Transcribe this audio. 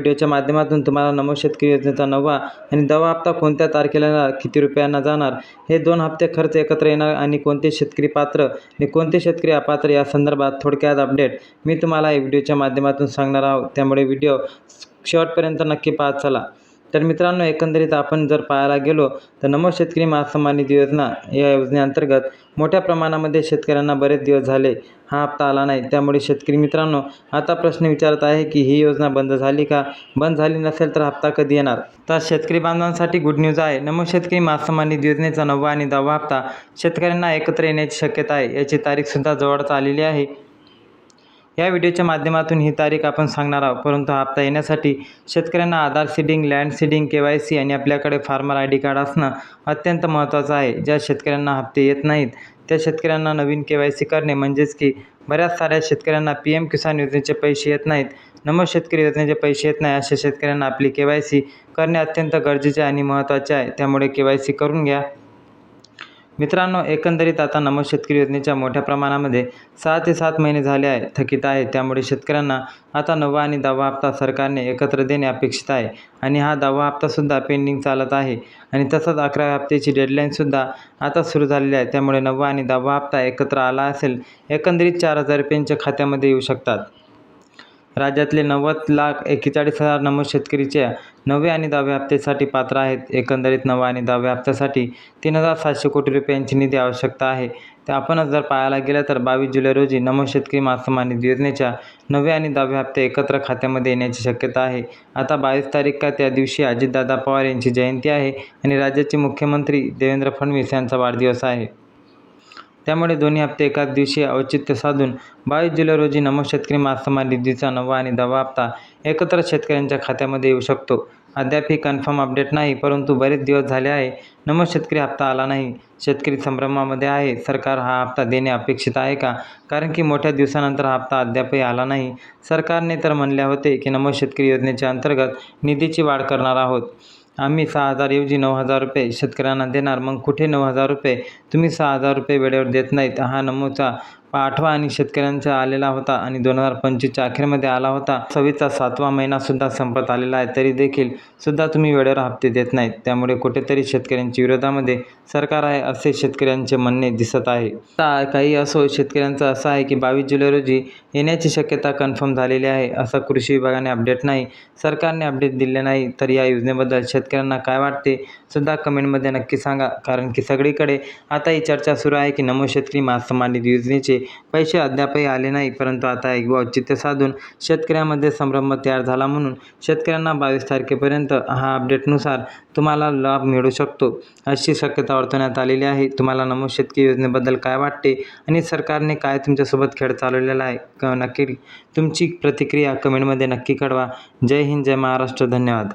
व्हिडिओच्या माध्यमातून तुम्हाला नमो शेतकरी योजनेचा 9वा आणि 10वा हप्ता कोणत्या तारखेला किती रुपयांना जाणार, हे 2 हप्ते खर्च एकत्र येणार आणि कोणते शेतकरी पात्र आणि कोणते शेतकरी अपात्र या संदर्भात थोडक्यात अपडेट मी तुम्हाला या व्हिडिओच्या माध्यमातून सांगणार आहोत. त्यामुळे व्हिडिओ शेवटपर्यंत नक्की पाहत चला. तर मित्रांनो, एकंदरीत आपण जर पाहायला गेलो तर नमो शेतकरी महासन्मान योजना या योजनेअंतर्गत मोठ्या प्रमाणामध्ये शेतकऱ्यांना बरेच दिवस झाले हा हप्ता आला नाही. त्यामुळे शेतकरी मित्रांनो आता प्रश्न विचारत आहे की ही योजना बंद झाली का? बंद झाली नसेल तर हप्ता कधी येणार? तर शेतकरी बांधवांसाठी गुड न्यूज आहे. नमो शेतकरी महासन्मान योजनेचा 9वा आणि 10वा हप्ता शेतकऱ्यांना एकत्र येण्याची शक्यता आहे. याची तारीखसुद्धा जवळच आलेली आहे. या व्हिडिओच्या माध्यमातून ही तारीख आपण सांगणार आहोत. परंतु हा हप्ता येण्यासाठी शेतकऱ्यांना आधार सीडिंग, लँड सीडिंग, KYC आणि आपल्याकडे फार्मर ID कार्ड असणं अत्यंत महत्त्वाचं आहे. ज्या शेतकऱ्यांना हप्ते येत नाहीत त्या शेतकऱ्यांना नवीन KYC करणे, म्हणजेच की बऱ्याच साऱ्या शेतकऱ्यांना PM किसान योजनेचे पैसे येत नाहीत, नमो शेतकरी योजनेचे पैसे येत नाही, अशा शेतकऱ्यांना आपली KYC करणे अत्यंत गरजेचे आणि महत्त्वाचे आहे. त्यामुळे KYC करून घ्या. मित्रांनो, एकंदरीत आता नमो शेतकरी योजनेच्या मोठ्या प्रमाणामध्ये 6 ते 7 महिने झाले आहे थकीत आहे. त्यामुळे शेतकऱ्यांना आता 9वा आणि 10वा हप्ता सरकारने एकत्र देणे अपेक्षित आहे आणि हा 10वा हप्तासुद्धा पेंडिंग चालत आहे आणि तसंच 11व्या हप्त्याची डेडलाईनसुद्धा आता सुरू झालेली आहे. त्यामुळे 9वा आणि 10वा हप्ता एकत्र आला असेल एकंदरीत 4,000 रुपयांच्या खात्यामध्ये येऊ शकतात. राज्यातले 90,41,000 नमो शेतकरीच्या 9वे आणि 10व्या हप्त्यासाठी पात्र आहेत. एकंदरीत 9व्या आणि 10व्या हप्त्यासाठी 3,700 कोटी रुपयांची निधी आवश्यकता आहे. तर आपणच जर पाहायला गेलं तर 22 जुलै रोजी नमो शेतकरी महासन्मान योजनेच्या 9व्या आणि 10व्या हप्ते एकत्र खात्यामध्ये येण्याची शक्यता आहे. आता 22 तारीख का त्या दिवशी अजितदादा पवार यांची जयंती आहे आणि राज्याचे मुख्यमंत्री देवेंद्र फडणवीस यांचा वाढदिवस आहे. त्यामुळे दोन्ही हप्ते एकाच दिवशी औचित्य साधून 22 जुलै रोजी नमो शेतकरी महासन्मान निधीचा 9वा आणि 10वा हप्ता एकत्र शेतकऱ्यांच्या खात्यामध्ये येऊ शकतो. अद्याप ही कन्फर्म अपडेट नाही, परंतु बरेच दिवस झाले आहे नमो शेतकरी हप्ता आला नाही. शेतकरी संभ्रमामध्ये आहे. सरकार हा हप्ता देणे अपेक्षित आहे का? कारण की मोठ्या दिवसानंतर हा हप्ता अद्यापही आला नाही. सरकारने तर म्हणले होते की नमो शेतकरी योजनेच्या अंतर्गत निधीची वाढ करणार आहोत. आम्ही 6,000 ऐवजी 9,000 रुपये शेतकऱ्यांना देणार. मग कुठे 9,000 रुपये? तुम्ही 6,000 रुपये वेळेवर देत नाहीत. हा नमोचा 8वा आणि शेतकऱ्यांचा आलेला होता आणि 2025च्या अखेरमध्ये आला होता. 26चा 7वा महिनासुद्धा संपत आलेला आहे, तरी देखील सुद्धा तुम्ही वेळेवर हप्ते देत नाहीत. त्यामुळे कुठेतरी शेतकऱ्यांच्या विरोधामध्ये सरकार आहे असे शेतकऱ्यांचे म्हणणे दिसत आहे. आता काही असो, शेतकऱ्यांचं असं आहे की 22 जुलै रोजी येण्याची शक्यता कन्फर्म झालेली आहे. असं कृषी विभागाने अपडेट नाही, सरकारने अपडेट दिले नाही. तर या योजनेबद्दल शेतकऱ्यांना काय वाटते सुद्धा कमेंटमध्ये नक्की सांगा. कारण की सगळीकडे आता ही चर्चा सुरू आहे की नमो शेतकरी महासन्मान योजनेचे पैसे अद्यापही आले नाही. परंतु आता एक औचित्य साधून शेतकऱ्यांमध्ये संभ्रम तयार झाला म्हणून शेतकऱ्यांना 22 तारखेपर्यंत हा अपडेटनुसार तुम्हाला लाभ मिळू शकतो अशी शक्यता वर्तवण्यात आलेली आहे. तुम्हाला नमो शेतकरी योजनेबद्दल काय वाटते आणि सरकारने काय तुमच्यासोबत खेळ चालवलेला आहे? नक्की तुमची प्रतिक्रिया कमेंटमध्ये नक्की कळवा. जय हिंद, जय महाराष्ट्र. धन्यवाद.